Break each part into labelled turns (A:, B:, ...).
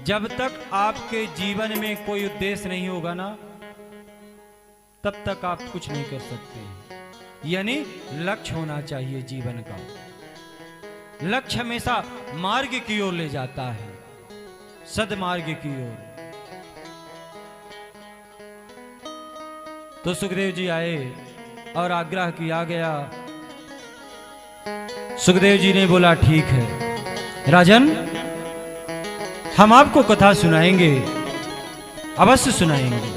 A: जब तक आपके जीवन में कोई उद्देश्य नहीं होगा ना, तब तक आप कुछ नहीं कर सकते। यानी लक्ष्य होना चाहिए जीवन का। लक्ष्य हमेशा मार्ग की ओर ले जाता है, सद्मार्ग की ओर। तो सुखदेव जी आए और आग्रह किया गया। सुखदेव जी ने बोला, ठीक है राजन, हम आपको कथा सुनाएंगे, अवश्य सुनाएंगे।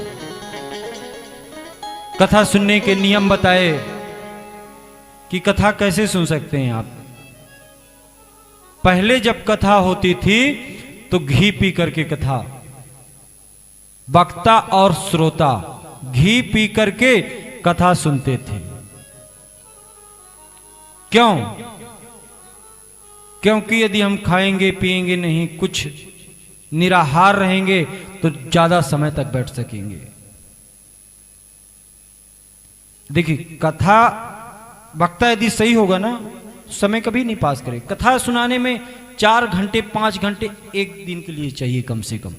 A: कथा सुनने के नियम बताए कि कथा कैसे सुन सकते हैं आप। पहले जब कथा होती थी तो घी पी करके कथा, वक्ता और श्रोता घी पी करके कथा सुनते थे। क्यों? क्योंकि यदि हम खाएंगे पिएंगे नहीं, कुछ निराहार रहेंगे तो ज्यादा समय तक बैठ सकेंगे। देखिए, कथा वक्ता यदि सही होगा ना, समय कभी नहीं पास करे। कथा सुनाने में 4 घंटे 5 घंटे एक दिन के लिए चाहिए कम से कम,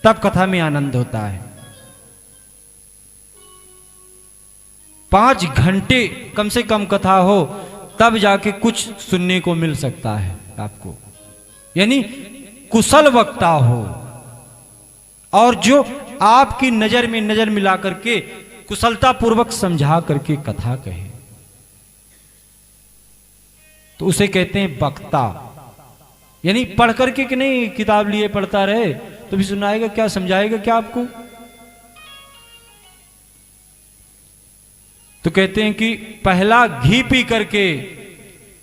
A: तब कथा में आनंद होता है। 5 घंटे कम से कम कथा हो, तब जाके कुछ सुनने को मिल सकता है आपको। यानी कुशल वक्ता हो, और जो आपकी नजर में नजर मिला करके कुशलता पूर्वक समझा करके कथा कहे, तो उसे कहते हैं वक्ता। यानी पढ़ करके कि नहीं, किताब लिए पढ़ता रहे तो भी सुनाएगा क्या, समझाएगा क्या आपको। तो कहते हैं कि पहला घी पी करके,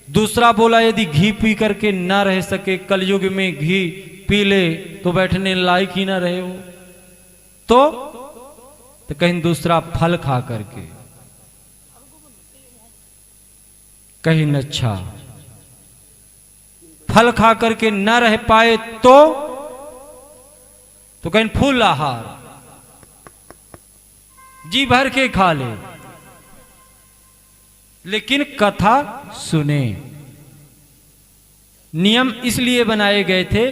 A: दूसरा बोला यदि घी पी करके ना रह सके, कलयुग में घी पी ले तो बैठने लायक ही ना रहे हो, तो कहीं दूसरा फल खा करके, कहीं नच्छा फल खा करके न रह पाए तो कहीं फूल आहार जी भर के खा ले, लेकिन कथा सुने। नियम इसलिए बनाए गए थे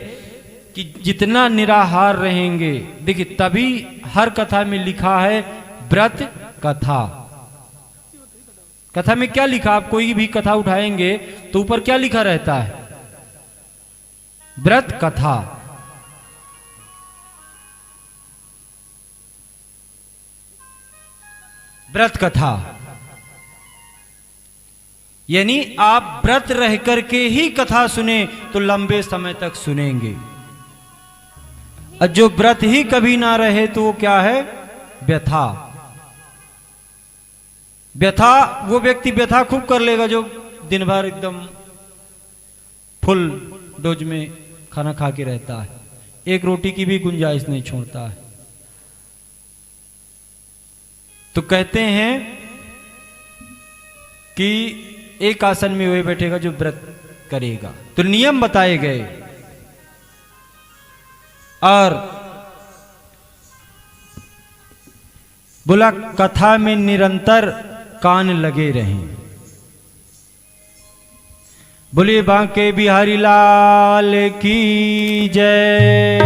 A: कि जितना निराहार रहेंगे, देखिए तभी हर कथा में लिखा है व्रत कथा। कथा में क्या लिखा, आप कोई भी कथा उठाएंगे तो ऊपर क्या लिखा रहता है, व्रत कथा। व्रत कथा यानी आप व्रत रह करके ही कथा सुने तो लंबे समय तक सुनेंगे। और जो व्रत ही कभी ना रहे तो वो क्या है, व्यथा। व्यथा, वो व्यक्ति व्यथा खूब कर लेगा जो दिन भर एकदम फुल डोज में खाना खा के रहता है, एक रोटी की भी गुंजाइश नहीं छोड़ता है। तो कहते हैं कि एक आसन में वही बैठेगा जो व्रत करेगा। तो नियम बताए गए, और बोला कथा में निरंतर कान लगे रहें। बोलिए बांके बिहारी लाल की जय।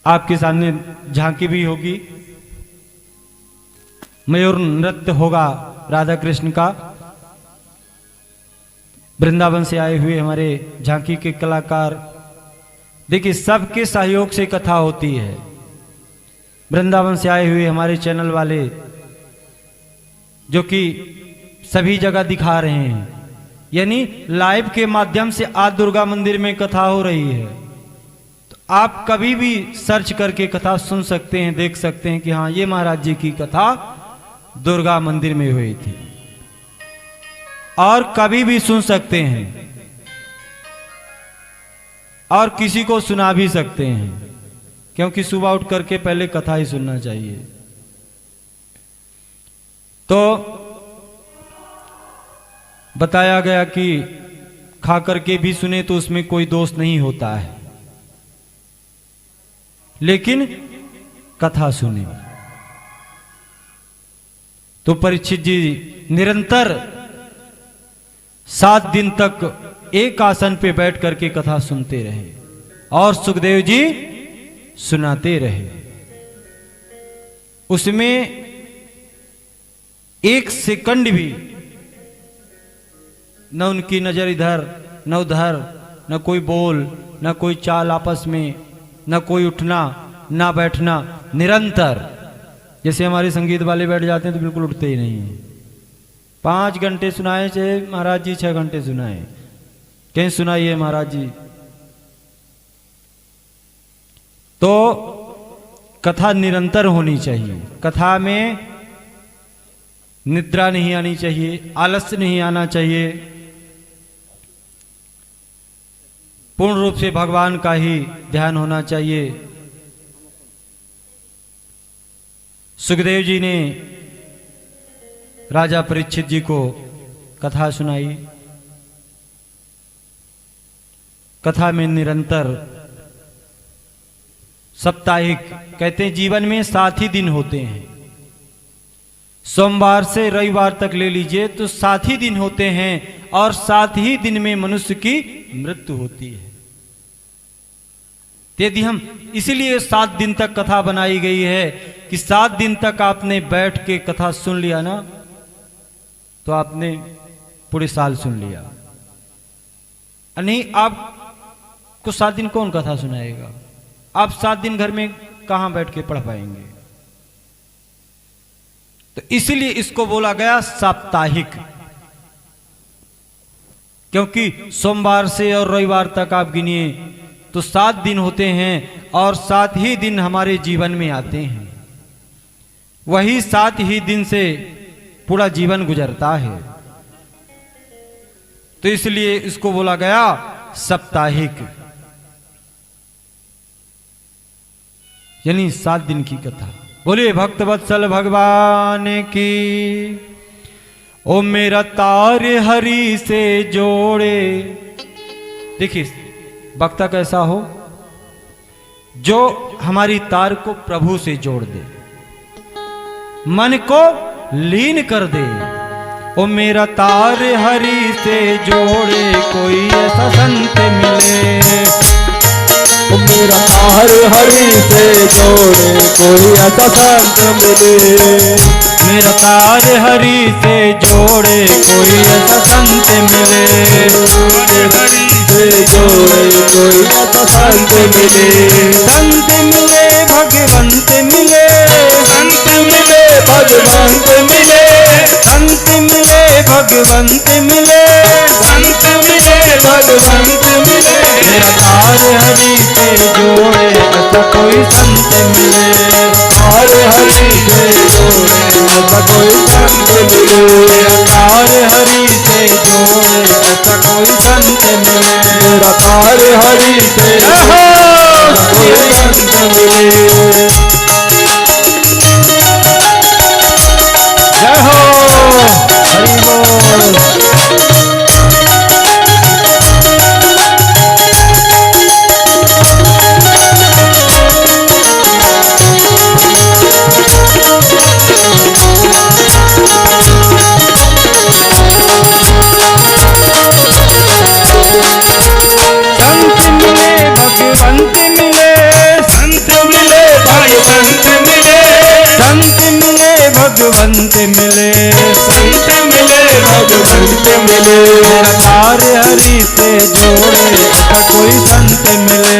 A: आपके सामने झांकी भी होगी, मयूर नृत्य होगा राधा कृष्ण का। वृंदावन से आए हुए हमारे झांकी के कलाकार, देखिए सबके सहयोग से कथा होती है। वृंदावन से आए हुए हमारे चैनल वाले जो कि सभी जगह दिखा रहे हैं, यानी लाइव के माध्यम से आज दुर्गा मंदिर में कथा हो रही है। तो आप कभी भी सर्च करके कथा सुन सकते हैं, देख सकते हैं कि हाँ ये महाराज जी की कथा दुर्गा मंदिर में हुई थी, और कभी भी सुन सकते हैं और किसी को सुना भी सकते हैं, क्योंकि सुबह उठ करके पहले कथा ही सुनना चाहिए। तो बताया गया कि खा करके भी सुने तो उसमें कोई दोष नहीं होता है, लेकिन कथा सुने। तो परीक्षित जी निरंतर 7 दिन तक एक आसन पे बैठ करके कथा सुनते रहे और सुखदेव जी सुनाते रहे। उसमें एक सेकंड भी न उनकी नजर इधर न उधर, न कोई बोल, न कोई चाल आपस में, न कोई उठना ना बैठना, निरंतर। जैसे हमारे संगीत वाले बैठ जाते हैं तो बिल्कुल उठते ही नहीं है। 5 घंटे सुनाए चाहे महाराज जी 6 घंटे सुनाए, कहीं सुनाइए महाराज जी। तो कथा निरंतर होनी चाहिए, कथा में निद्रा नहीं आनी चाहिए, आलस्य नहीं आना चाहिए, पूर्ण रूप से भगवान का ही ध्यान होना चाहिए। सुखदेव जी ने राजा परीक्षित जी को कथा सुनाई। कथा में निरंतर साप्ताहिक, कहते हैं जीवन में 7 ही दिन होते हैं, सोमवार से रविवार तक ले लीजिए तो 7 ही दिन होते हैं, और 7 ही दिन में मनुष्य की मृत्यु होती है। यदि हम, इसीलिए 7 दिन तक कथा बनाई गई है कि 7 दिन तक आपने बैठ के कथा सुन लिया ना, तो आपने पूरे साल सुन लिया। नहीं, आपको 7 दिन कौन कथा सुनाएगा? आप 7 दिन घर में कहां बैठ के पढ़ पाएंगे? तो इसीलिए इसको बोला गया साप्ताहिक, क्योंकि सोमवार से और रविवार तक आप गिनिए तो 7 दिन होते हैं, और 7 ही दिन हमारे जीवन में आते हैं। वही 7 ही दिन से पूरा जीवन गुजरता है, तो इसलिए इसको बोला गया साप्ताहिक, यानी 7 दिन की कथा। बोलिए भक्त वत्सल भगवान की। ओ मेरा तार हरि से जोड़े। देखिए वक्ता कैसा हो, जो हमारी तार को प्रभु से जोड़ दे, मन को लीन कर दे। ओ मेरा तार हरि से जोड़े, कोई ऐसा संत मिले।
B: ओ मेरा तार हरि से जोड़े, कोई ऐसा संत मिले।
A: मेरा तार हरि से जोड़े, कोई ऐसा संत मिले।
B: हरि से जोड़े, कोई ऐसा संत मिले।
A: संत मिले भगवंत मिले,
B: संत मिले भगवंत मिले।
A: संत मिले भगवंत मिले,
B: संत मिले भगवंत मिले।
A: मेरा तार हरि से जोड़े, ऐसा कोई संत मिले।
B: तार हरि से जोड़े, ऐसा कोई संत मिले।
A: तार हरि से जोड़े, ऐसा कोई संत मिले।
B: मेरा तार हरि से जोड़े, कोई संत मिले।
A: जय हो हरि बोल। संत मिले भगवंत मिले,
B: संत मिले भगवंत मिले।
A: मेरा तार हरि से जोड़े, ऐसा कोई संत मिले।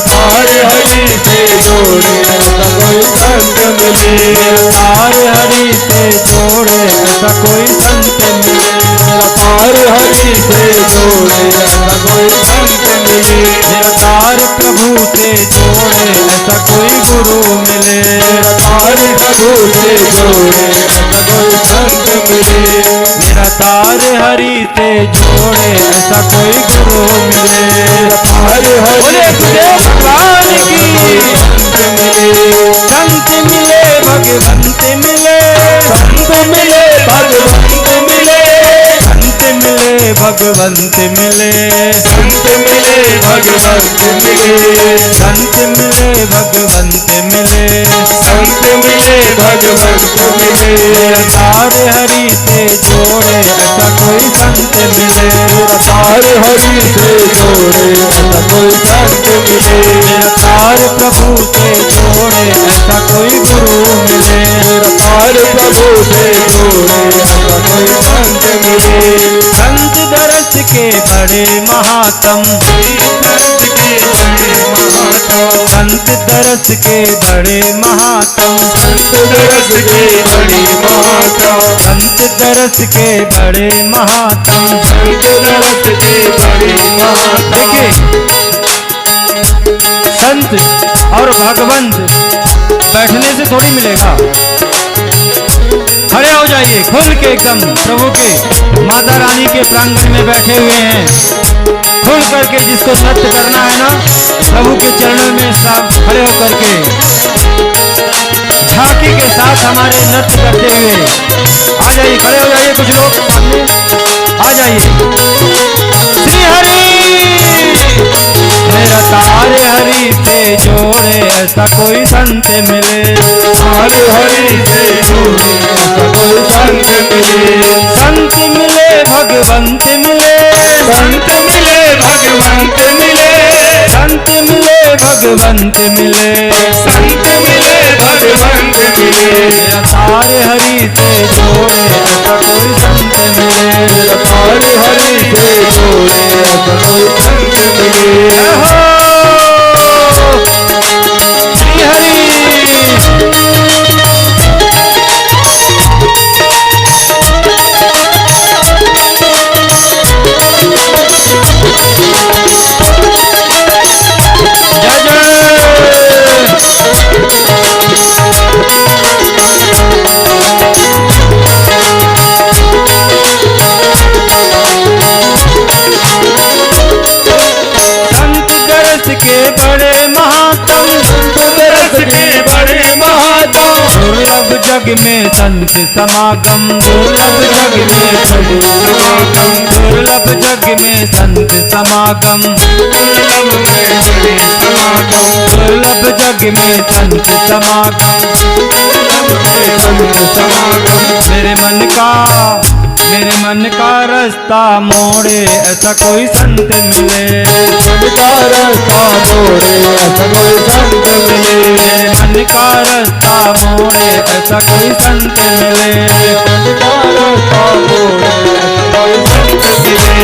B: तार हरि से जोड़े, ऐसा कोई संत मिले।
A: तार हरि से जोड़े, ऐसा कोई संत मिले।
B: तार हरि से जोड़े, ऐसा कोई संत मिले।
A: मेरा तार प्रभु से जोड़े, ऐसा कोई गुरु मिले।
B: तार प्रभु से जोड़े, ऐसा कोई संत मिले।
A: मेरा तार हरि से जोड़े, ऐसा कोई गुरु मिले।
B: तार हरि से
A: भगवान की।
B: संत मिले।
A: संत मिले भगवंत मिले,
B: संत मिले भगवंत मिले।
A: संत मिले भगवंत मिले,
B: संत मिले भगवंत मिले,
A: संत मिले भगवंत मिले,
B: संत मिले भगवंत मिले।
A: तार हरि से जोड़े ऐसा कोई संत मिले,
B: तार हरि से जोड़े ऐसा कोई संत मिले,
A: तार प्रभु से जोड़े ऐसा कोई गुरु मिले,
B: तार प्रभु से जोड़े ऐसा कोई संत मिले।
A: संत दरस के बड़े महात्म, संत दरस के बड़े महात्म,
B: संत दरस के बड़ी महात्म,
A: संत दरस के बड़े महात्म,
B: संत दरस के बड़ी महात्म।
A: देखिए संत और भगवंत बैठने से थोड़ी मिलेगा। खड़े हो जाइए खुल के एकदम प्रभु के माता रानी के प्रांगण में बैठे हुए हैं। खुल करके जिसको नृत्य करना है ना प्रभु के चरणों में सब खड़े होकर के झांकी के साथ हमारे नृत्य करते हुए आ जाइए, खड़े हो जाइए कुछ लोग सामने आ जाइए। श्री हरि मेरा तार हरि से जोड़े ऐसा कोई संत मिले,
B: तार हरि से जोड़े ऐसा कोई संत मिले,
A: संत मिले भगवंत मिले,
B: संत मिले भगवंत मिले,
A: संत मिले भगवंत मिले,
B: संत मिले भगवंत मिले।
A: मेरा तार हरि से जोड़े ऐसा कोई संत मिले,
B: तार हरि से जोड़े ऐसा कोई संत मिले।
A: श्री हरि के बड़े महात्म, दुर्लभ जग में संत समागम, दुर्लभ जग में दुर्लभ जग में संत समागम, दुर्लभ जग में संत समागम। मेरे मन का रास्ता मोड़े ऐसा कोई संत मिले,
B: मन का रास्ता मोड़े ऐसा कोई संत मिले,
A: मन का रास्ता मोड़े ऐसा कोई संत मिले,
B: मन का रास्ता मोड़े ऐसा कोई संत मिले।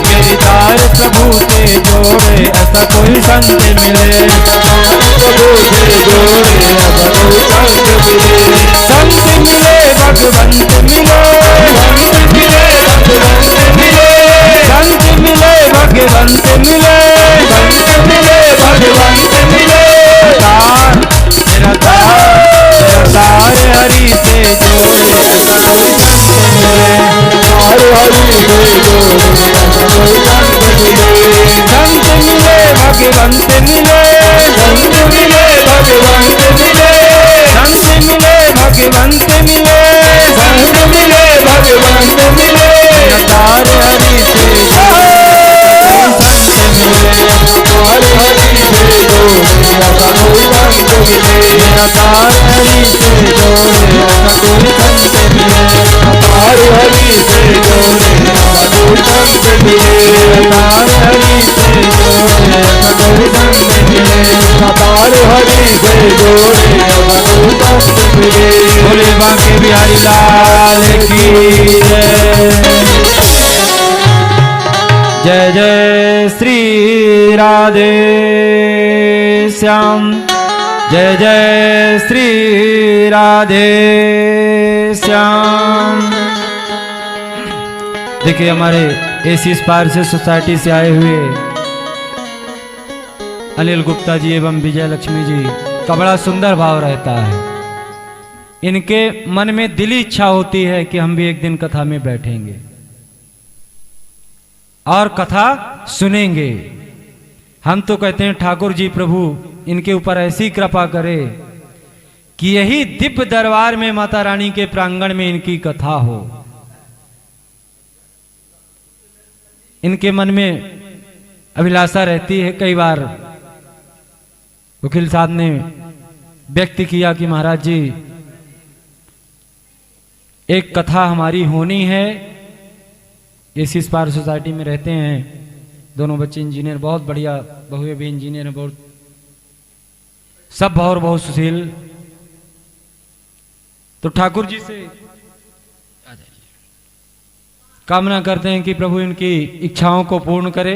A: मेरी तार प्रभु से जोड़े ऐसा कोई संत मिले,
B: प्रभु से जोड़े ऐसा कोई संत मिले,
A: संत मिले भगवंत मिले,
B: संत मिले भगवंत मिले,
A: संत मिले भगवंत मिले,
B: संत मिले भगवंत मिले।
A: तार मेरा तार हरि से जोड़े ऐसा कोई संत मिले,
B: तार हरि से जोड़े ऐसा कोई संत मिले,
A: संत मिले भगवंत मिले,
B: संत मिले भगवंत मिले,
A: संत मिले भगवंत मिले,
B: संत मिले भगवंत मिले।
A: तार हरि से जोड़े संत मिले,
B: तार हरि से जोड़े ऐसा कोई संत मिले,
A: तार हरि से जोड़े ऐसा कोई संत मिले,
B: तार हरि से जोड़े ऐसा कोई संत मिले,
A: तार हरि से जोड़े ऐसा कोई संत मिले,
B: तार हरि से जोड़े ऐसा कोई संत मिले।
A: भोले बांके बिहारी लाल की जय, जय श्री राधे श्याम, जय जय श्री राधे श्याम। देखिए हमारे एसी स्पार्शल सोसाइटी से आए हुए अनिल गुप्ता जी एवं विजय लक्ष्मी जी का बड़ा सुंदर भाव रहता है। इनके मन में दिली इच्छा होती है कि हम भी एक दिन कथा में बैठेंगे और कथा सुनेंगे। हम तो कहते हैं ठाकुर जी प्रभु इनके ऊपर ऐसी कृपा करे कि यही दिव्य दरबार में माता रानी के प्रांगण में इनकी कथा हो। इनके मन में अभिलाषा रहती है। कई बार वकील साहब ने व्यक्त किया कि महाराज जी एक कथा हमारी होनी है। इस पार सोसाइटी में रहते हैं, दोनों बच्चे इंजीनियर, बहुत बढ़िया, बहुए भी इंजीनियर हैं, बहुत सब और बहुत सुशील। तो ठाकुर जी से कामना करते हैं कि प्रभु इनकी इच्छाओं को पूर्ण करे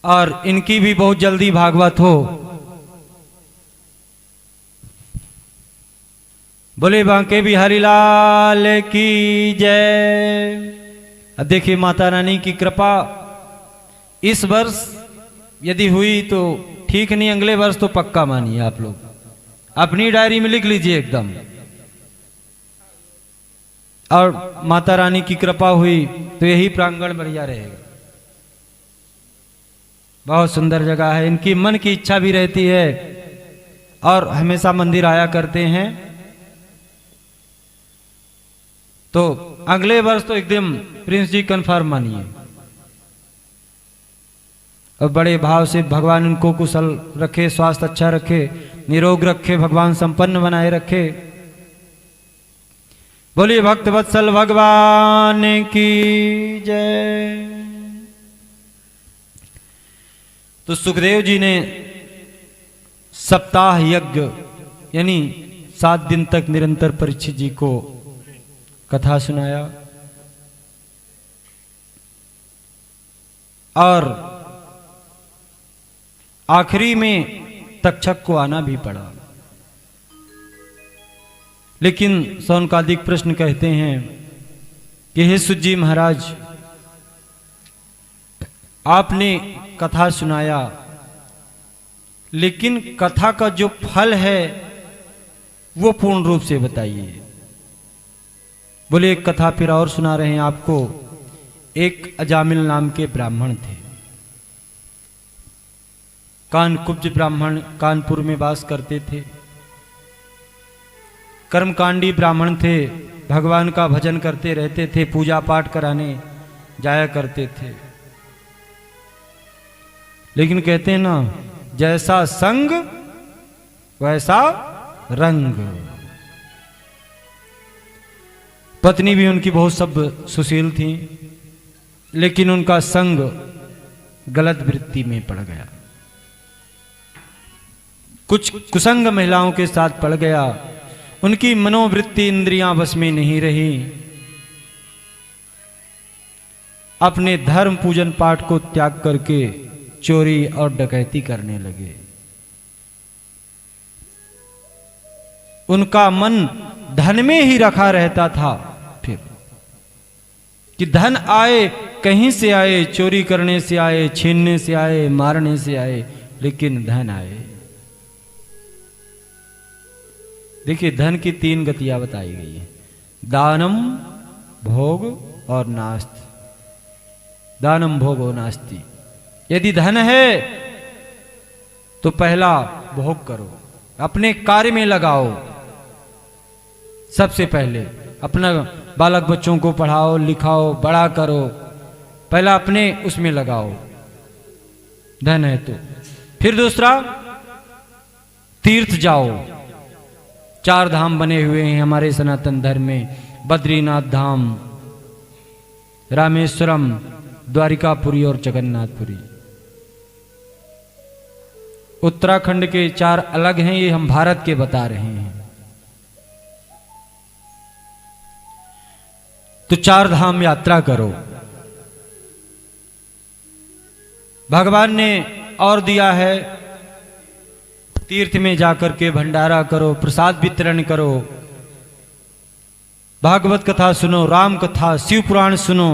A: और इनकी भी बहुत जल्दी भागवत हो। बोले बांके बिहारी लाल की जय। अब देखिए माता रानी की कृपा इस वर्ष यदि हुई तो ठीक नहीं, अगले वर्ष तो पक्का मानिए। आप लोग अपनी डायरी में लिख लीजिए एकदम। और माता रानी की कृपा हुई तो यही प्रांगण बढ़िया रहेगा। बहुत सुंदर जगह है, इनकी मन की इच्छा भी रहती है और हमेशा मंदिर आया करते हैं। तो अगले वर्ष तो एकदम प्रिंस जी कंफर्म मानिए। और बड़े भाव से भगवान इनको कुशल रखे, स्वास्थ्य अच्छा रखे, निरोग रखे, भगवान संपन्न बनाए रखे। बोलिए भक्त वत्सल भगवान की जय। तो सुखदेव जी ने सप्ताह यज्ञ यानी 7 दिन तक निरंतर परीक्षित जी को कथा सुनाया और आखिरी में तक्षक को आना भी पड़ा। लेकिन सौनकादिक प्रश्न कहते हैं कि हे सुत जी महाराज, आपने कथा सुनाया, लेकिन कथा का जो फल है वो पूर्ण रूप से बताइए। बोले एक कथा फिर और सुना रहे हैं आपको। एक अजामिल नाम के ब्राह्मण थे, कानकुब्ज ब्राह्मण, कानपुर में वास करते थे। कर्मकांडी ब्राह्मण थे, भगवान का भजन करते रहते थे, पूजा पाठ कराने जाया करते थे। लेकिन कहते हैं ना, जैसा संग वैसा रंग। पत्नी भी उनकी बहुत सब सुशील थी, लेकिन उनका संग गलत वृत्ति में पड़ गया, कुछ कुसंग महिलाओं के साथ पड़ गया। उनकी मनोवृत्ति इंद्रियां बस में नहीं रही। अपने धर्म पूजन पाठ को त्याग करके चोरी और डकैती करने लगे। उनका मन धन में ही रखा रहता था, फिर कि धन आए, कहीं से आए, चोरी करने से आए, छीनने से आए, मारने से आए, लेकिन धन आए। देखिए धन की 3 गतियां बताई गई है, दानम, भोग और नास्ति। दानम भोगो नास्ति। यदि धन है तो पहला भोग करो, अपने कार्य में लगाओ। सबसे पहले अपना बालक बच्चों को पढ़ाओ, लिखाओ, बड़ा करो, पहला अपने उसमें लगाओ, धन है तो। फिर दूसरा, तीर्थ जाओ। 4 धाम बने हुए हैं हमारे सनातन धर्म में, बद्रीनाथ धाम, रामेश्वरम, द्वारिकापुरी और जगन्नाथपुरी। उत्तराखंड के 4 अलग हैं, ये हम भारत के बता रहे हैं। तो 4 धाम यात्रा करो। भगवान ने और दिया है, तीर्थ में जाकर के भंडारा करो, प्रसाद वितरण करो, भागवत कथा सुनो, राम कथा, शिव पुराण सुनो,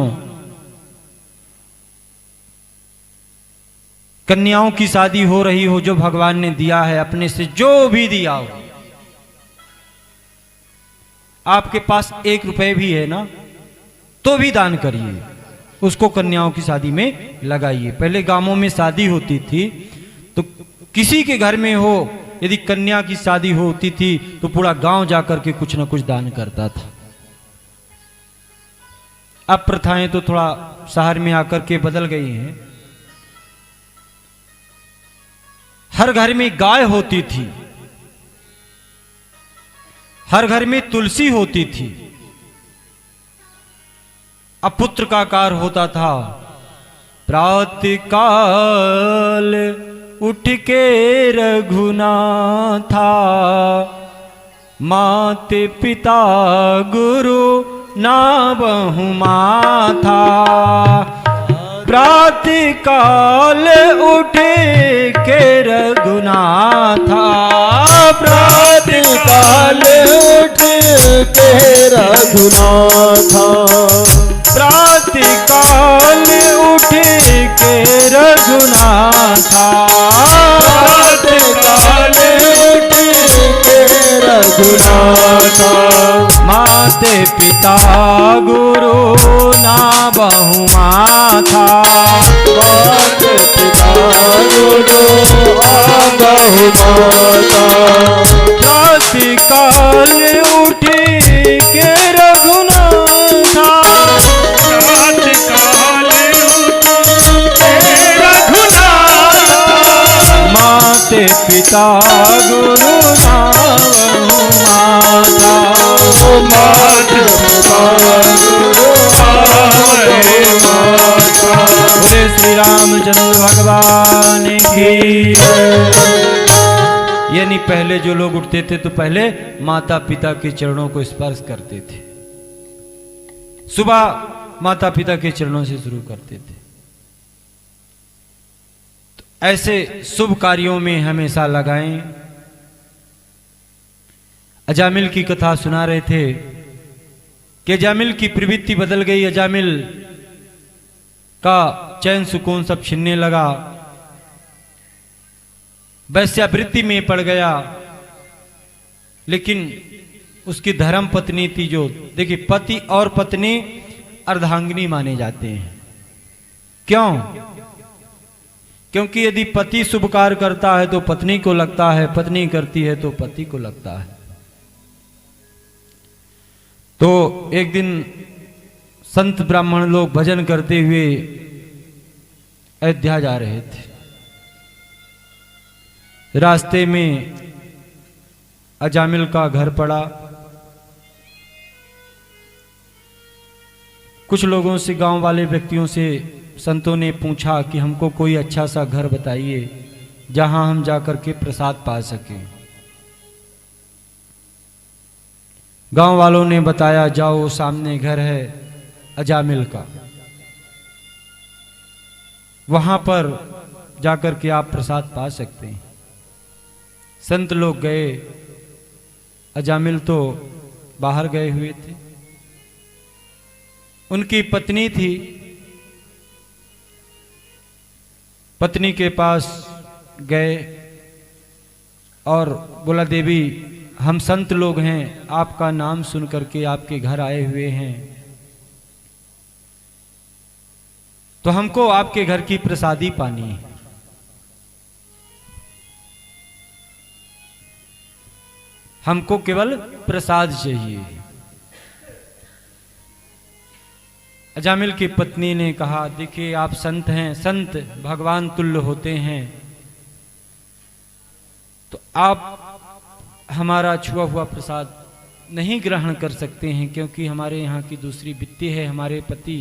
A: कन्याओं की शादी हो रही हो, जो भगवान ने दिया है अपने से, जो भी दिया हो, आपके पास 1 रुपए भी है ना, तो भी दान करिए, उसको कन्याओं की शादी में लगाइए। पहले गांवों में शादी होती थी तो किसी के घर में हो, यदि कन्या की शादी होती थी तो पूरा गांव जाकर के कुछ ना कुछ दान करता था। अब प्रथाएं तो थोड़ा शहर में आकर के बदल गई हैं। हर घर में गाय होती थी, हर घर में तुलसी होती थी। अब पुत्र का कार्य होता था, प्रातः काल उठ के रघुनाथा, माते पिता गुरु ना बहु माथा। प्रातः काल उठ के रघुनाथा,
B: प्रातः काल उठ के रघुनाथा,
A: प्रातः काल उठ के रघुनाथा,
B: प्रातः काल उठ के रघुनाथा।
A: माते पिता गुरु ना बहु माथा,
B: माते पिता गुरु बहु माता।
A: प्रातः काल उठ के रघुनाथा, प्रातः काल उठ के रघुनाथा, माते पिता गुरु ना बहु माथा,
B: माते पिता गुरु बहु माता।
A: बोले श्री रामचंद्र भगवान की। यानी पहले जो लोग उठते थे तो पहले माता पिता के चरणों को स्पर्श करते थे, सुबह माता पिता के चरणों से शुरू करते थे। तो ऐसे शुभ कार्यों में हमेशा लगाएं। अजामिल की कथा सुना रहे थे कि अजामिल की प्रवृत्ति बदल गई, अजामिल का चैन सुकून सब छिनने लगा, वैश्यावृत्ति में पड़ गया। लेकिन उसकी धर्म पत्नी थी, जो देखिए पति और पत्नी अर्धांगिनी माने जाते हैं। क्यों? क्योंकि यदि पति शुभ कार्य करता है तो पत्नी को लगता है, पत्नी करती है तो पति को लगता है। तो एक दिन संत ब्राह्मण लोग भजन करते हुए अयोध्या जा रहे थे। रास्ते में अजामिल का घर पड़ा। कुछ लोगों से, गांव वाले व्यक्तियों से संतों ने पूछा कि हमको कोई अच्छा सा घर बताइए जहां हम जाकर के प्रसाद पा सकें। गांव वालों ने बताया, जाओ सामने घर है अजामिल का, वहां पर जाकर के आप प्रसाद पा सकते हैं। संत लोग गए, अजामिल तो बाहर गए हुए थे, उनकी पत्नी थी। पत्नी के पास गए और बोला, देवी हम संत लोग हैं, आपका नाम सुन करके आपके घर आए हुए हैं, तो हमको आपके घर की प्रसादी पानी है। हमको केवल प्रसाद चाहिए। अजामिल की पत्नी ने कहा, देखिए आप संत हैं, संत भगवान तुल्य होते हैं, तो आप हमारा छुआ हुआ प्रसाद नहीं ग्रहण कर सकते हैं, क्योंकि हमारे यहाँ की दूसरी वित्ती है, हमारे पति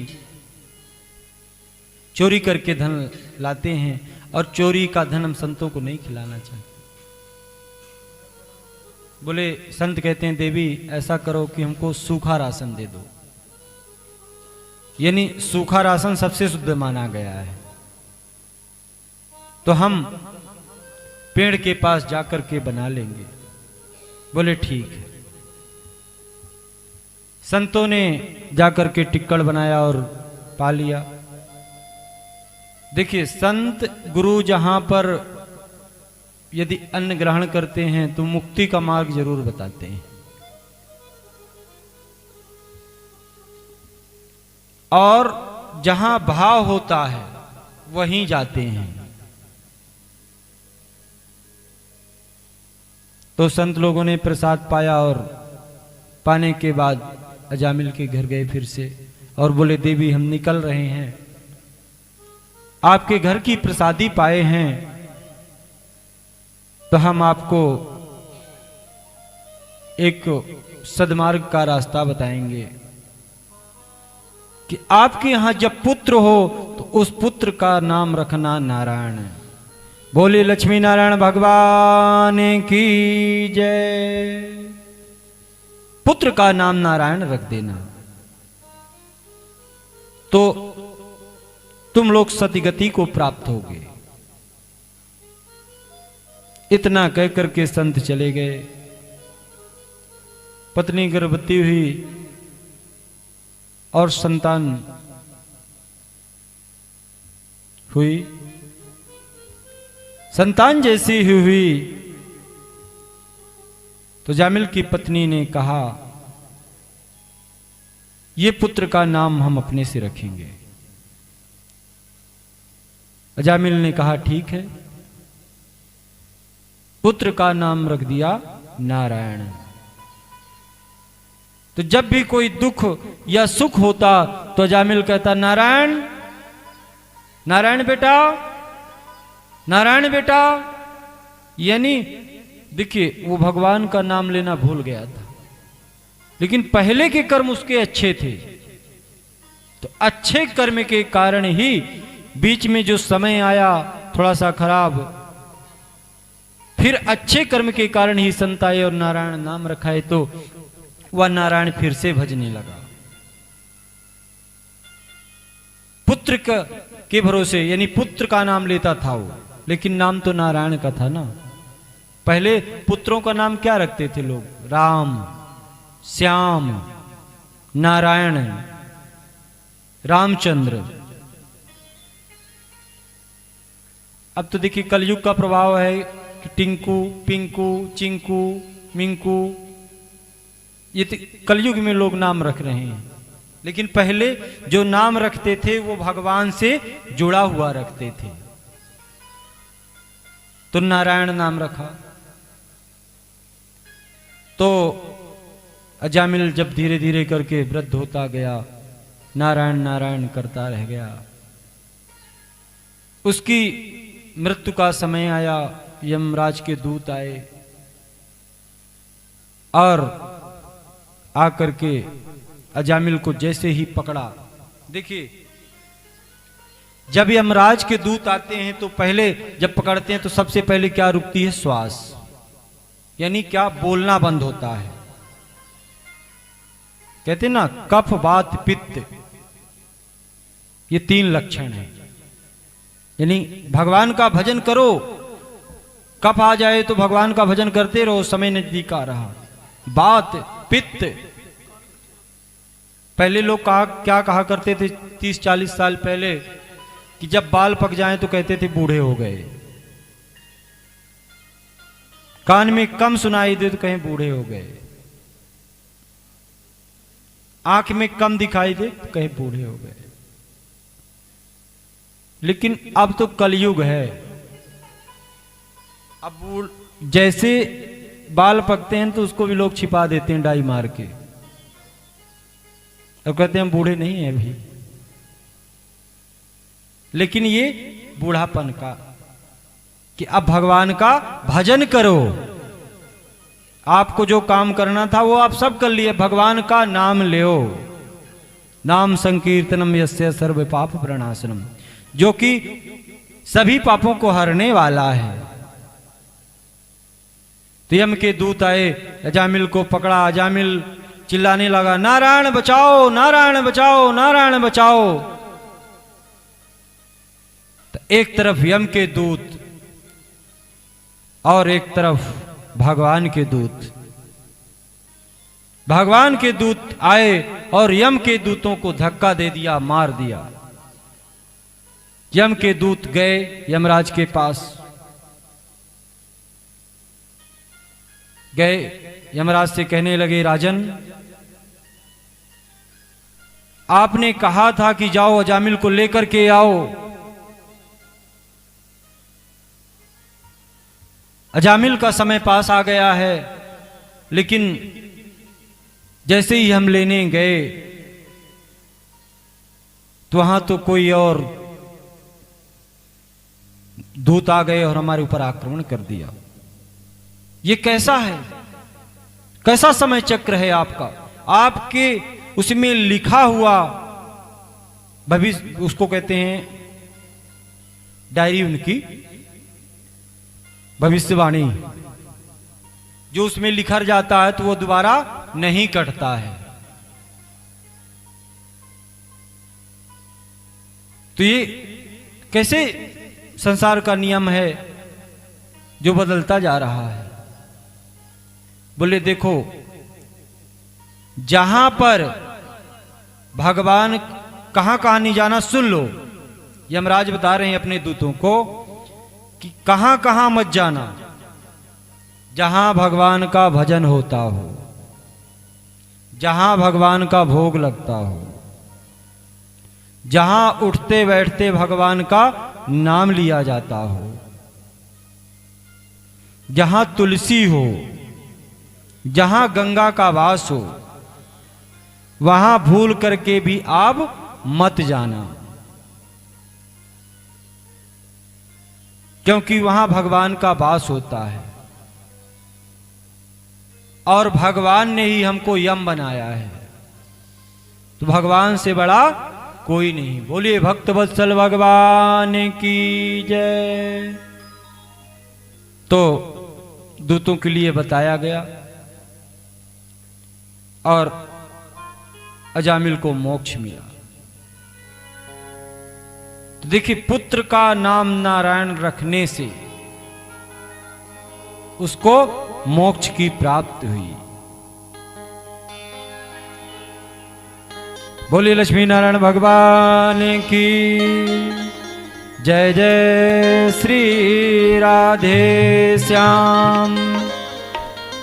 A: चोरी करके धन लाते हैं और चोरी का धन हम संतों को नहीं खिलाना चाहते। बोले, संत कहते हैं, देवी ऐसा करो कि हमको सूखा राशन दे दो। यानी सूखा राशन सबसे शुद्ध माना गया है, तो हम पेड़ के पास जाकर के बना लेंगे। बोले ठीक है। संतों ने जाकर के टिक्कड़ बनाया और पा लिया। देखिए, संत गुरु जहां पर यदि अन्न ग्रहण करते हैं तो मुक्ति का मार्ग जरूर बताते हैं, और जहां भाव होता है वहीं जाते हैं। तो संत लोगों ने प्रसाद पाया और पाने के बाद अजामिल के घर गए फिर से, और बोले देवी हम निकल रहे हैं, आपके घर की प्रसादी पाए हैं तो हम आपको एक सदमार्ग का रास्ता बताएंगे कि आपके यहां जब पुत्र हो तो उस पुत्र का नाम रखना नारायण। बोले लक्ष्मी नारायण भगवान की जय। पुत्र का नाम नारायण रख देना तो तुम लोग सतिगति को प्राप्त होगे। इतना कह करके संत चले गए। पत्नी गर्भवती हुई और संतान हुई। संतान जैसी ही हुई तो जामिल की पत्नी ने कहा ये पुत्र का नाम हम अपने से रखेंगे। जामिल ने कहा ठीक है। पुत्र का नाम रख दिया नारायण। तो जब भी कोई दुख या सुख होता तो जामिल कहता नारायण नारायण बेटा, नारायण बेटा। यानी देखिए वो भगवान का नाम लेना भूल गया था, लेकिन पहले के कर्म उसके अच्छे थे। तो अच्छे कर्म के कारण ही बीच में जो समय आया थोड़ा सा खराब, फिर अच्छे कर्म के कारण ही संत आए और नारायण नाम रखा है तो वह नारायण फिर से भजने लगा। पुत्र के भरोसे यानी पुत्र का नाम लेता था वो, लेकिन नाम तो नारायण का था ना। पहले पुत्रों का नाम क्या रखते थे लोग? राम, श्याम, नारायण, रामचंद्र। अब तो देखिए कलयुग का प्रभाव है कि टिंकू, पिंकू, चिंकू, मिंकू, ये कलयुग में लोग नाम रख रहे हैं। लेकिन पहले जो नाम रखते थे वो भगवान से जुड़ा हुआ रखते थे। तो नारायण नाम रखा। तो अजामिल जब धीरे धीरे करके वृद्ध होता गया, नारायण नारायण करता रह गया। उसकी मृत्यु का समय आया, यमराज के दूत आए और आकर के अजामिल को जैसे ही पकड़ा। देखिए जब यमराज के दूत आते हैं तो पहले जब पकड़ते हैं तो सबसे पहले क्या रुकती है? श्वास, यानी क्या बोलना बंद होता है। कहते ना कफ वात पित्त, ये 3 लक्षण है। यानी भगवान का भजन करो, कफ आ जाए तो भगवान का भजन करते रहो, समय नजदीक आ रहा। बात पित्त, पहले लोग क्या कहा करते थे 30-40 साल पहले कि जब बाल पक जाएं तो कहते थे बूढ़े हो गए। कान में कम सुनाई दे तो कहें बूढ़े हो गए, आंख में कम दिखाई दे तो कहें बूढ़े हो गए। लेकिन अब तो कलयुग है। अब जैसे बाल पकते हैं तो उसको भी लोग छिपा देते हैं डाई मार के, और कहते हैं हम बूढ़े नहीं हैं अभी। लेकिन ये बूढ़ापन का कि अब भगवान का भजन करो। आपको जो काम करना था वो आप सब कर लिए, भगवान का नाम लो। नाम संकीर्तनम यस्य सर्व पाप प्रणाशनम, जो कि सभी पापों को हरने वाला है। तो यम के दूत आए, अजामिल को पकड़ा। अजामिल चिल्लाने लगा नारायण बचाओ, नारायण बचाओ, नारायण बचाओ। तो एक तरफ यम के दूत और एक तरफ भगवान के दूत। भगवान के दूत आए और यम के दूतों को धक्का दे दिया, मार दिया। यम के दूत गए यमराज के पास, गए यमराज से कहने लगे राजन, आपने कहा था कि जाओ अजामिल को लेकर के आओ। अजामिल का समय पास आ गया है, लेकिन जैसे ही हम लेने गए तो वहां तो कोई और दूत आ गए और हमारे ऊपर आक्रमण कर दिया। ये कैसा है, कैसा समय चक्र है आपका? आपके उसमें लिखा हुआ भविष्य, उसको कहते हैं डायरी, उनकी भविष्यवाणी, जो उसमें लिखा जाता है तो वो दोबारा नहीं कटता है। तो ये कैसे संसार का नियम है जो बदलता जा रहा है? बोले देखो, जहां पर भगवान कहां कहां नहीं जाना, सुन लो। यमराज बता रहे हैं अपने दूतों को कि कहां कहां मत जाना। जहां भगवान का भजन होता हो, जहां भगवान का भोग लगता हो, जहां उठते बैठते भगवान का नाम लिया जाता हो, जहां तुलसी हो, जहां गंगा का वास हो, वहां भूल करके भी आप मत जाना, क्योंकि वहां भगवान का वास होता है और भगवान ने ही हमको यम बनाया है। तो भगवान से बड़ा कोई नहीं। बोलिए भक्त वत्सल भगवान की जय। तो दूतों के लिए बताया गया और अजामिल को मोक्ष मिला। तो देखिए, पुत्र का नाम नारायण रखने से उसको मोक्ष की प्राप्ति हुई। बोलिए लक्ष्मी नारायण भगवान की जय। जय श्री राधे श्याम।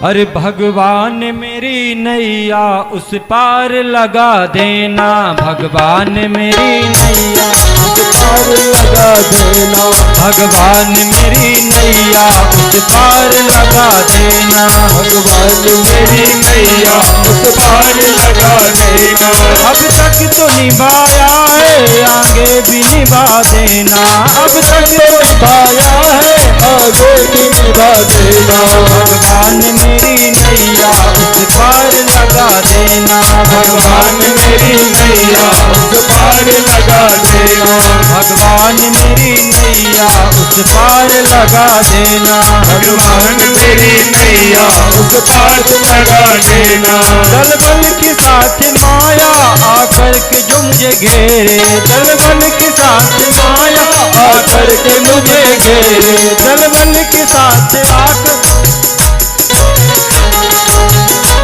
A: अरे भगवान मेरी नैया उस पार लगा देना, भगवान मेरी नैया उस पार लगा देना, भगवान मेरी नैया उस पार लगा देना, भगवान मेरी नैया उस पार लगा देना। अब तक तो निभाया है, आगे भी निभा देना, अब तक तो निभाया है, आगे भी निभा देना। भगवान मेरी नैया उस पार लगा देना, भगवान मेरी नैया उस पार लगा देना, भगवान मेरी नैया उस पार लगा देना, भगवान मेरी नैया उस पार लगा देना। दल बल के साथ माया आकर के जो मुझे घेरे, दल बल के साथ माया आकर के मुझे घेरे, दल बल के साथ आकर,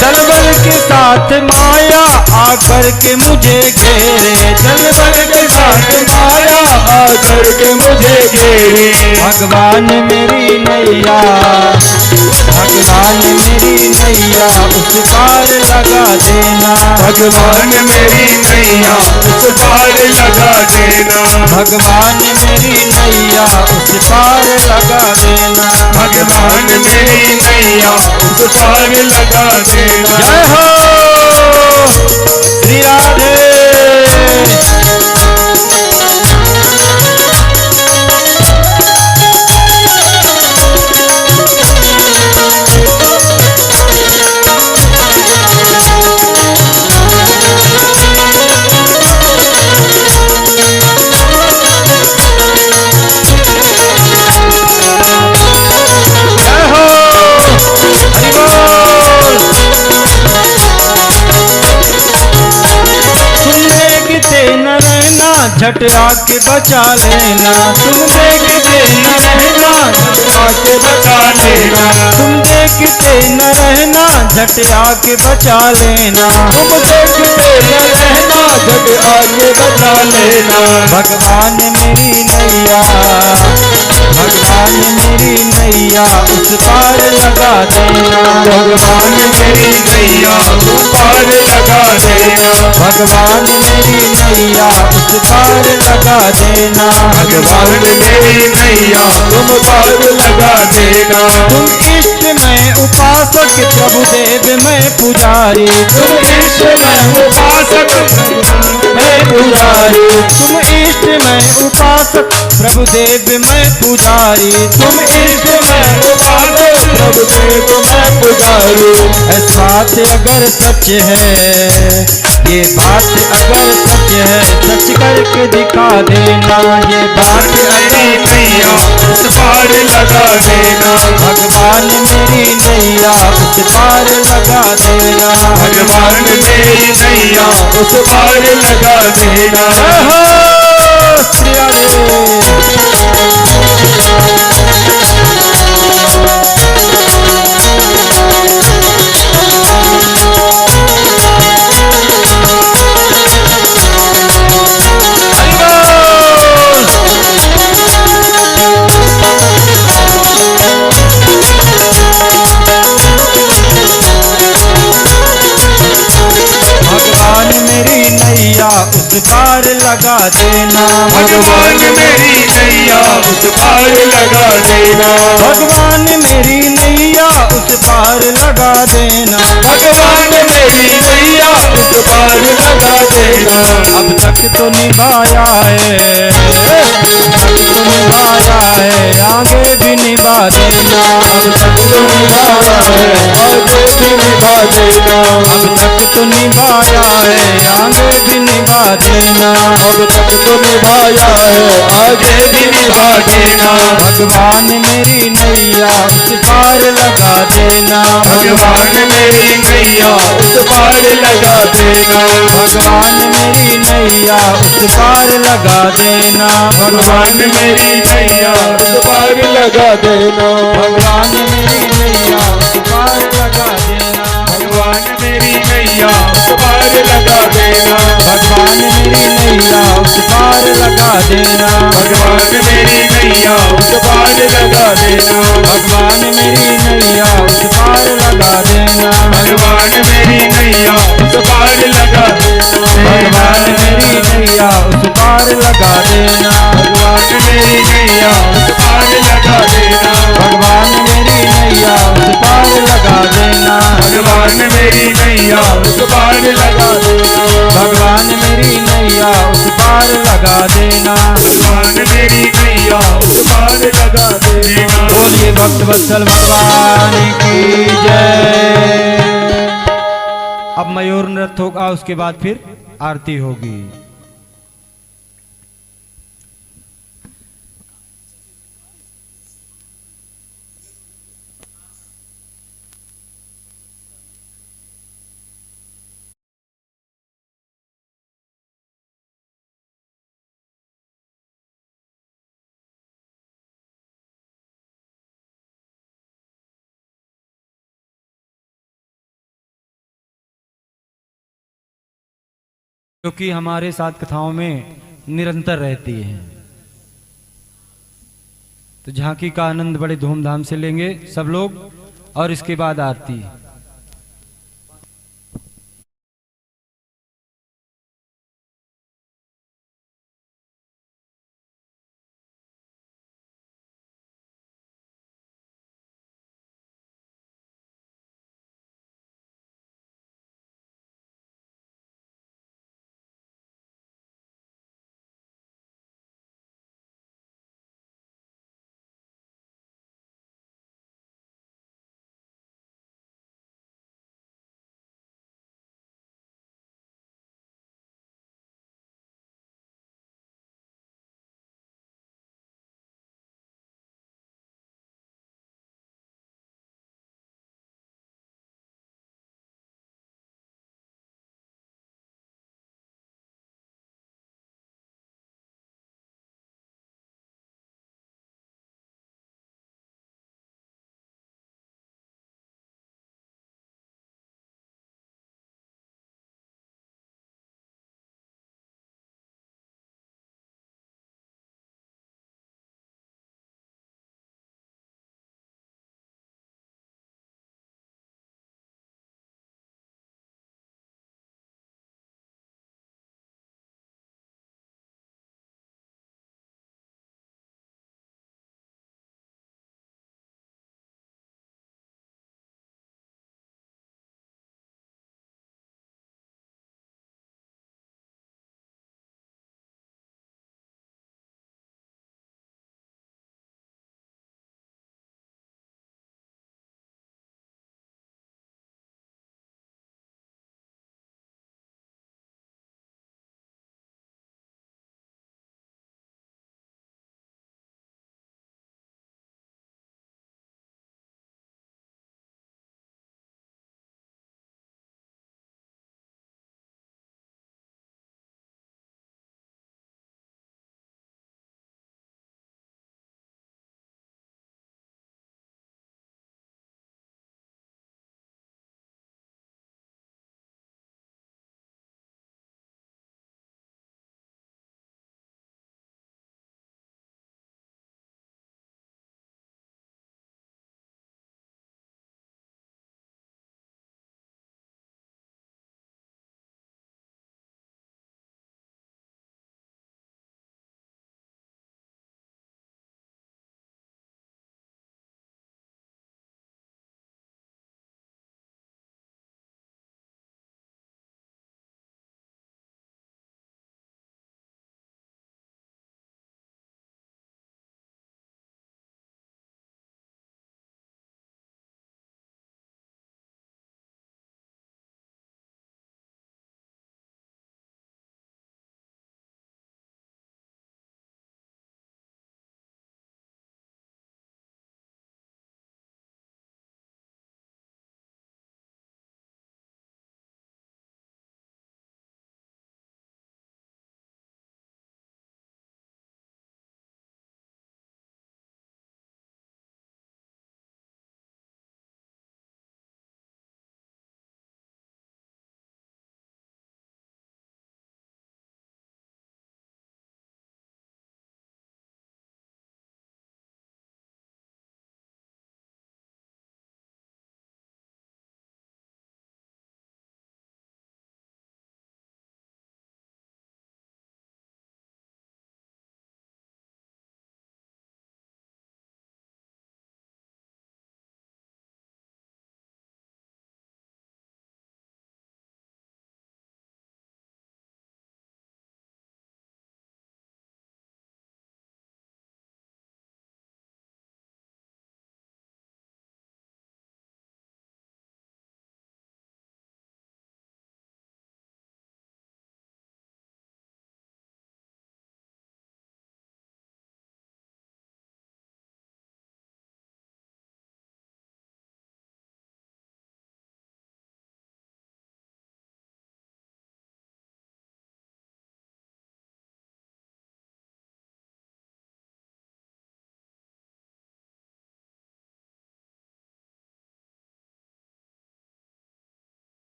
A: दलबल के साथ माया आकर के मुझे घेरे, दलबल के साथ माया आकर के मुझे घेरे। भगवान मेरी नैया, भगवान मेरी नैया उस पार लगा देना, भगवान मेरी नैया उस पार लगा देना, भगवान मेरी नैया उस पार लगा देना, भगवान मेरी नैया उस पार लगा देना। जय हो श्री राधे। झट आके बचा लेना, तुम देखते न रहना, झट आके बचा लेना, तुम देखते न रहना, झट आके बचा लेना, तुम देखते न रहना, झट आके बचा लेना। भगवान मेरी नैया, भगवान मेरी नैया उस पार लगा देना, भगवान मेरी नैया उस पार लगा देना, भगवान मेरी नैया उस पार लगा देना, भगवान मेरी नैया तुम पार लगा देना। तुम इष्ट में उपासक, प्रभुदेव में पुजारी, तुम इष्ट में उपासक, मैं
B: पुजारी,
A: तुम इष्ट मैं उपासक प्रभुदेव मैं पुजारी,
B: तुम इष्ट में उपासक प्रभुदेव मैं पुजारी।
A: इस बात अगर सच है, ये बात अगर सच है, सच करके दिखा देना। ये बात
B: मेरी
A: अगर
B: नैया उस पार लगा देना,
A: भगवान मेरी नैया उस पार लगा देना।
B: भगवान मेरी नैया उस पार लगा देना।
A: ओहो, श्री हरे। भगवान मेरी नैया उस पार लगा देना।
B: भगवान मेरी नैया उस पार लगा देना,
A: भगवान मेरी नैया उस पार लगा देना।
B: भगवान मेरी नैया उस पार लगा देना।
A: अब तक तो निभाया है, अब तक तो निभाया है, आगे भी निभा देना।
B: अब तक तो निभाया है, आगे भी निभा देना।
A: अब तक तो निभाया है, आगे भी निभा देना।
B: अब तक तो निभाया है, आगे भी निभा देना।
A: भगवान मेरी नैया उस पार लगा देना।
B: भगवान मेरी नैया उस पार लगा देना।
A: भगवान मेरी नैया उस पार लगा देना।
B: भगवान मेरी नैया उस पार लगा देना।
A: भगवान मेरी नैया उस पार लगा देना।
B: भगवान मेरी नैया उस पार लगा देना।
A: भगवान मेरी नैया उस पार लगा देना।
B: भगवान मेरी नैया उस पार लगा देना।
A: भगवान मेरी नैया उस पार लगा देना।
B: भगवान मेरी नैया उस पार लगा देना।
A: भगवान मेरी नैया उस पार लगा देना।
B: भगवान मेरी नैया उस पार लगा देना।
A: भगवान मेरी नैया उस पार लगा देना।
B: भगवान मेरी नैया उस पार लगा देना।
A: भगवान मेरी नैया उस पार लगा देना।
B: भगवान मेरी नैया उस पार लगा देना।
A: बोलिए भक्त वत्सल भगवान की जय। अब मयूर नृत्य होगा, उसके बाद फिर आरती होगी। क्योंकि हमारे साथ कथाओं में निरंतर रहती हैं, तो झांकी का आनंद बड़े धूमधाम से लेंगे सब लोग, और इसके बाद आरती।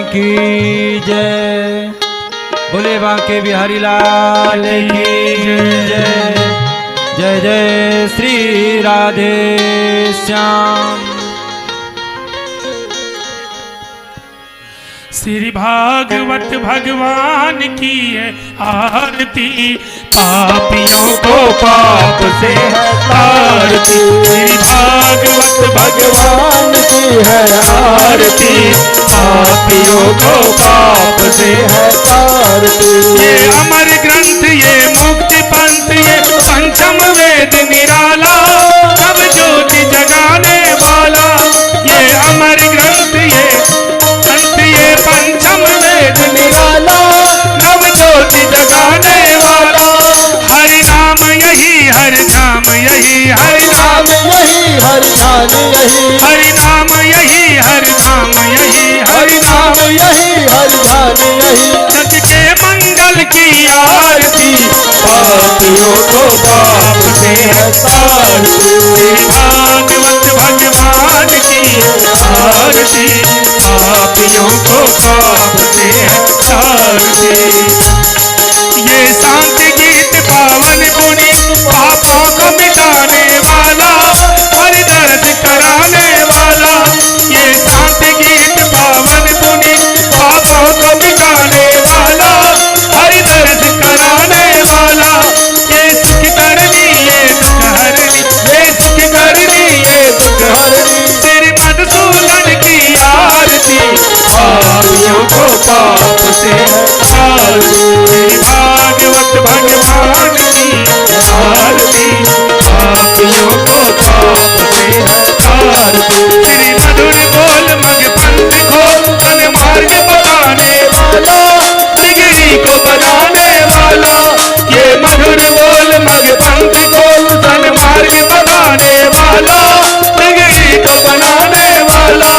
A: की जय। बोले बांके बिहारी लाल की जय। जय जय श्री राधे श्याम।
C: श्री भागवत भगवान की है आरती, पापियों को पाप से है तारती। श्री भागवत भगवान की है आरती, पापियों को पाप से है तारती। ये अमर ग्रंथ, ये मुक्ति पंथ, ये पंचम वेद निराला, सब ज्योति जगाने वाला। ये अमर ग्रंथ, ये पंचम वेद निराला, नव ज्योति जगाने वाला। हरि नाम यही, हरि नाम यही, हरि नाम यही, हरि नाम यही, हरि नाम यही, हरि नाम यही, हरि नाम यही, हरि नाम यही। सच के मंगल की आरती, पापियों को पाप से है तारती। भागवत भगवान की आरती, पापियों को पाप से है तारती। ये शांति गीत पावन पुनि, पापों को मिटाने वाला, हर दर्द कराने वाला। ये शांति गीत पावन पुनि, पापों को मिटाने वाला, हर दर्द कराने वाला। ये सुख करनी, ये दुख हरनी, ये सुख करनी, ये दुख हरनी। श्री मधुसूदन की आरती, पापियों को पाप से है तारती। भागवत भगवान की आरती, पापियों को पाप से है तारती। श्री मधुर बोल मग पंथ खोल, तन मार्ग बताने वाला, त्रिगिरी को बनाने वाला। ये मधुर बोल मग पंथ खोल, तन मार्ग बताने वाला, त्रिगिरी को बनाने वाला।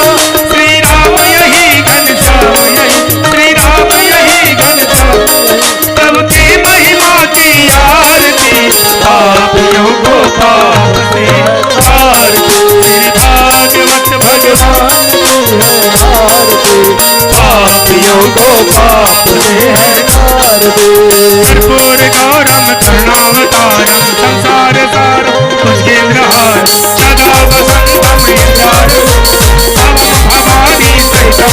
C: श्री राम यही, घनश्याम यही, श्री राम यही, घनश्याम यही। प्रभु की महिमा की आरती, पापियों को पाप से है तारती। श्री भागवत भगवान की है आरती, पापियों को पाप से है तारती। कर्पूर गौरम करुणावतारम, संसार सारम भुजगेन्द्रहारम, सदा वसंतम हृदयारम, भवं भवानी सहितं।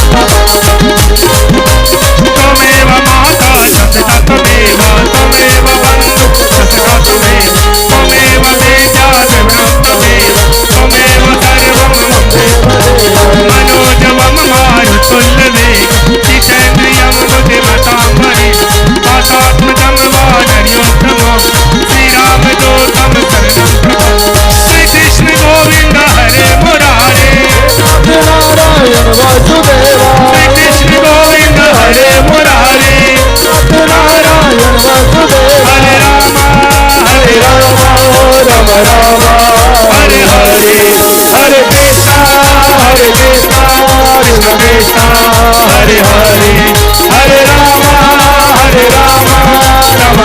C: त्वमेव माता सतता त्वमेव, त्वमेव बन्धु सतता त्वमेव, त्वमेव तेजा विभ्रम त्वमेव, त्वमेव सर्वं मम देव। मनोजवं मारुतुल्यवेगं, जितेन्द्रियं बुद्धिमतां वरिष्ठं, वातात्मजं वानरयोत्तमं, श्रीरामदूतं शरणं प्रपद्ये। श्री कृष्ण गोविंद हरे मुरारे, नारायण वासुदेवा। श्री कृष्ण गोविंद हरे मुरारे, नारायण वासुदेवा। हरे राम, हरे राम, राम राम, हरे हरे, हरे कृष्णा, हरे कृष्णा, कृष्ण कृष्णा, हरे हरे, हरे राम, राम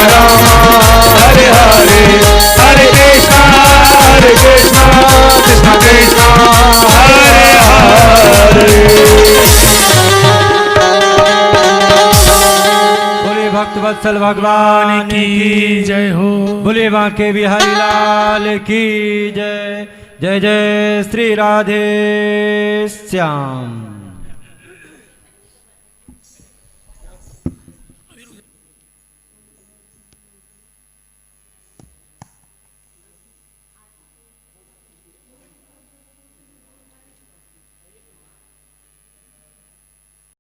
C: राम, हरे हरे, हरे कृष्णा, कृष्ण कृष्णा, हरे हरे।
A: बोले भक्त वत्सल भगवान की
C: जय हो।
A: बोले बांके बिहारी लाल की जय। जय जय श्री राधे श्याम।